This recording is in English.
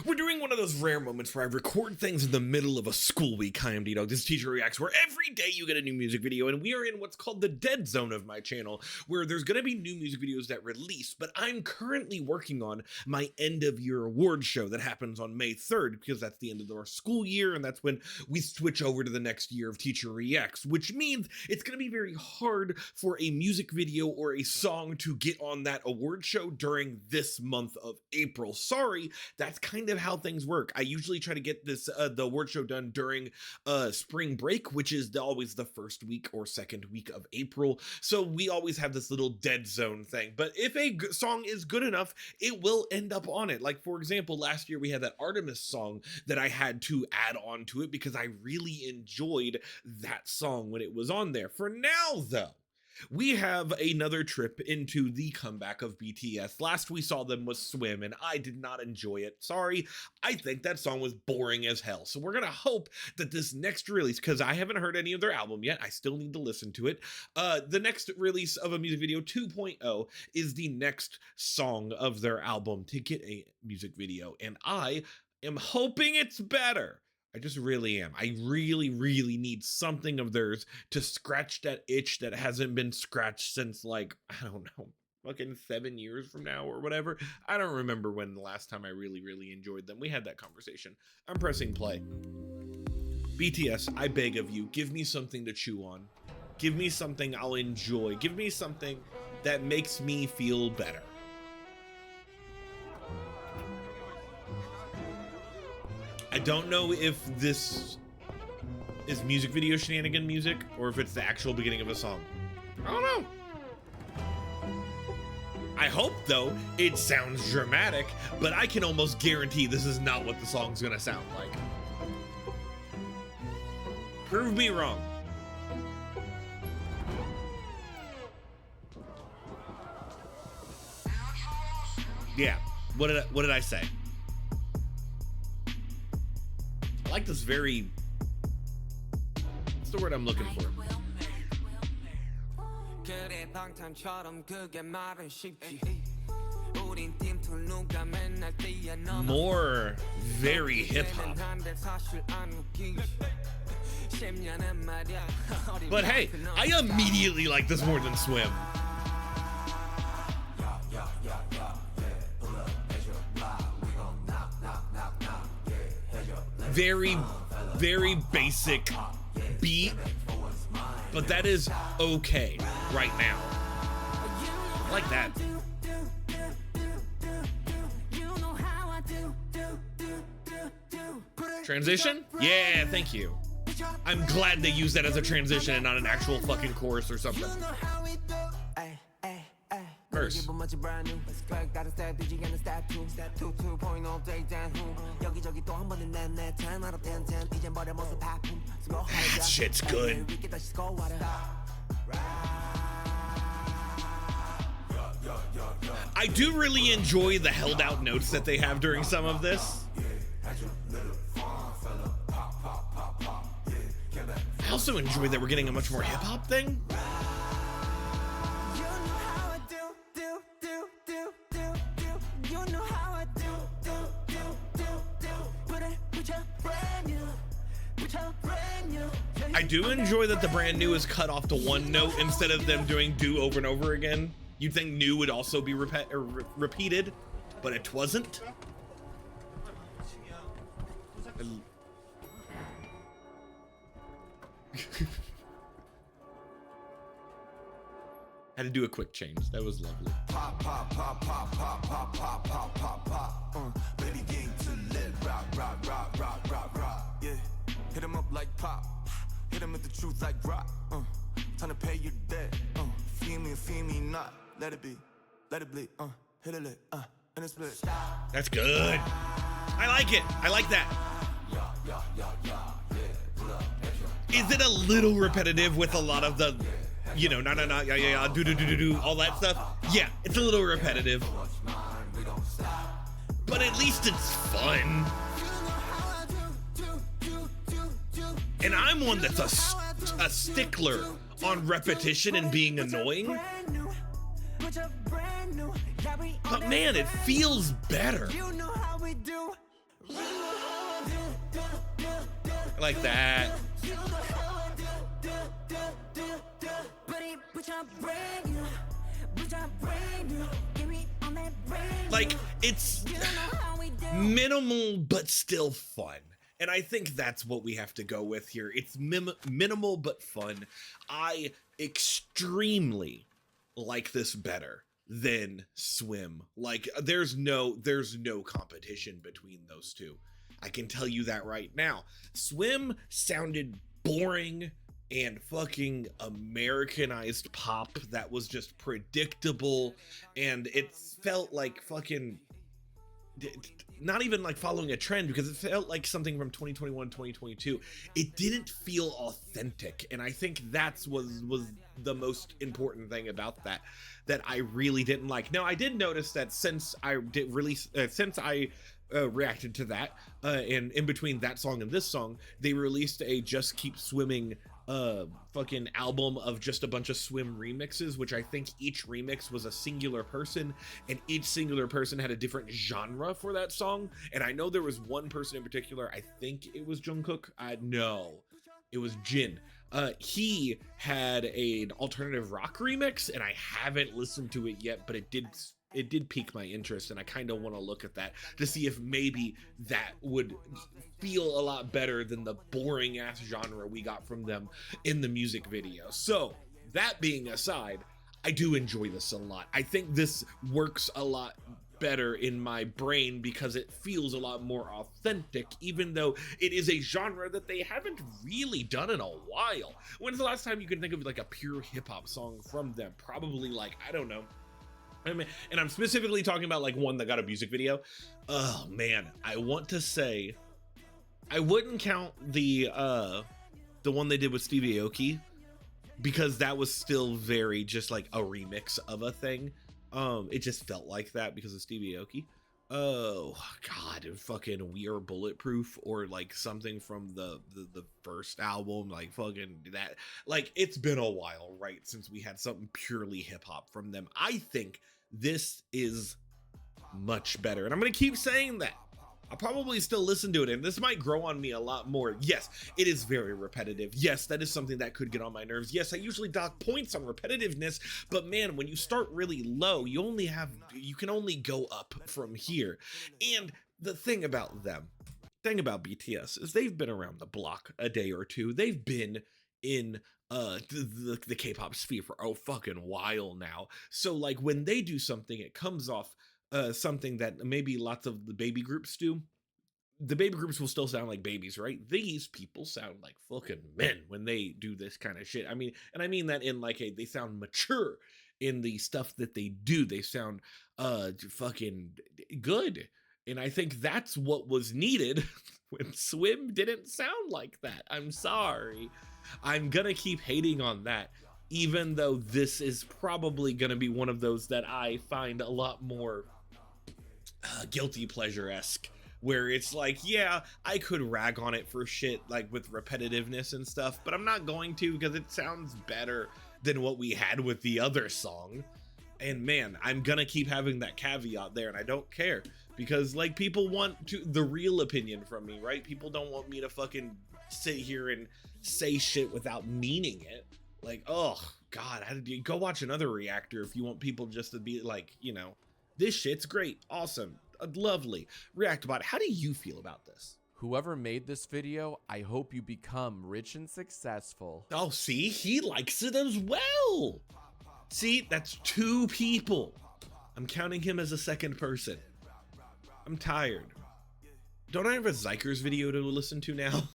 We're doing one of those rare moments where I record things in the middle of a school week. Hi, I'm Ddog. This is Teacher Reacts, where every day you get a new music video, and we are in what's called the dead zone of my channel, where there's going to be new music videos that release, but I'm currently working on my end of year award show that happens on May 3rd, because that's the end of our school year, and that's when we switch over to the next year of Teacher Reacts, which means it's going to be very hard for a music video or a song to get on that award show during this month of April. Sorry, that's kind of how things work. I usually try to get this the award show done during spring break, which is always the first week or second week of April. So we always have this little dead zone thing. But if a song is good enough, it will end up on it. Like, for example, last year we had that Artemis song that I had to add on to it because I really enjoyed that song when it was on there. For now, though, we have another trip into the comeback of BTS. Last we saw them was Swim, and I did not enjoy it. Sorry, I think that song was boring as hell. So we're gonna hope that this next release, because I haven't heard any of their album yet, I still need to listen to it. The next release of a music video 2.0 is the next song of their album to get a music video, and I am hoping it's better. I just really am. I really need something of theirs to scratch that itch that hasn't been scratched since, like, I don't know, fucking 7 years from now or whatever. I don't remember when the last time I really enjoyed them. We had that conversation. I'm pressing play. BTS, I beg of you, give me something to chew on. Give me something I'll enjoy. Give me something that makes me feel better. I don't know if this is music video shenanigan music or if it's the actual beginning of a song. I don't know. I hope, though, it sounds dramatic, but I can almost guarantee this is not what the song's gonna sound like. Prove me wrong. Yeah, what did I say? I like this very, what's the word I'm looking for? More very hip hop. But hey, I immediately like this more than Swim. Very basic beat, but that is okay right now. I like that. Transition? Yeah, thank you. I'm glad they used that as a transition and not an actual fucking chorus or something. Verse. That shit's good. I do really enjoy the held out notes that they have during some of this. I also enjoy that we're getting a much more hip hop thing. I do enjoy that the brand new is cut off to one note instead of them doing do over and over again. You'd think new would also be repeated, but it wasn't. Had to do a quick change. That was lovely. Pop, pop, pop, pop, pop, pop, pop, pop, pop, pop. Baby game to let rock, rock, rock, rock, rock, rock. Yeah, hit him up like pop. Hit him with the truth like rock. Time to pay your debt. Feel me not. Let it be, let it bleed. Hit it lit. And it's split. That's good. I like it. I like that. Is it a little repetitive with a lot of the, you know, yeah, do, all that stuff? Yeah, it's a little repetitive. But at least it's fun. And I'm one that's a stickler on repetition and being annoying. But man, it feels better. Like that. Like, it's minimal but still fun. And I think that's what we have to go with here. It's minimal but fun. I extremely like this better than Swim. Like, there's no competition between those two. I can tell you that right now. Swim sounded boring and fucking Americanized pop that was just predictable, and it felt like fucking not even like following a trend, because it felt like something from 2021, 2022. It didn't feel authentic, and I think that's was the most important thing about that I really didn't like. Now, I did notice that since I did release, reacted to that, and in between that song and this song, they released a Just Keep Swimming fucking album of just a bunch of Swim remixes, which I think each remix was a singular person, and each singular person had a different genre for that song. And I know there was one person in particular, I think it was Jungkook. No, it was Jin. He had an alternative rock remix, and I haven't listened to it yet, but it did pique my interest, and I kind of want to look at that to see if maybe that would feel a lot better than the boring ass genre we got from them in the music video. So that being aside, I do enjoy this a lot. I think this works a lot better in my brain because it feels a lot more authentic, even though it is a genre that they haven't really done in a while. When's the last time you can think of like a pure hip-hop song from them? Probably like, I don't know. I mean, and I'm specifically talking about like one that got a music video. Oh man, I want to say I wouldn't count the one they did with Stevie Aoki, because that was still very just like a remix of a thing. It just felt like that because of Stevie Aoki. Oh god, fucking We Are Bulletproof, or like something from the first album, like fucking that. Like, it's been a while, right, since we had something purely hip-hop from them. I think this is much better, and I'm gonna keep saying that. I'll probably still listen to it, and this might grow on me a lot more. Yes, it is very repetitive. Yes, that is something that could get on my nerves. Yes, I usually dock points on repetitiveness, but man, when you start really low, you can only go up from here. And the thing about BTS is they've been around the block a day or two. They've been in the K-pop sphere for a fucking while now. So like when they do something, it comes off something that maybe lots of the baby groups do. The baby groups will still sound like babies, right? These people sound like fucking men when they do this kind of shit. I mean, and I mean that in like they sound mature in the stuff that they do. They sound fucking good. And I think that's what was needed when Swim didn't sound like that. I'm sorry. I'm gonna keep hating on that, even though this is probably gonna be one of those that I find a lot more guilty pleasure-esque, where it's like, yeah, I could rag on it for shit like with repetitiveness and stuff, but I'm not going to, because it sounds better than what we had with the other song. And man, I'm gonna keep having that caveat there, and I don't care, because like people want the real opinion from me, right? People don't want me to fucking sit here and say shit without meaning it. Like, oh god, go watch another reactor if you want people just to be like, you know, this shit's great, awesome, lovely. Reactbot, how do you feel about this? Whoever made this video, I hope you become rich and successful. Oh, see, he likes it as well. See, that's two people. I'm counting him as a second person. I'm tired. Don't I have a Zykers video to listen to now?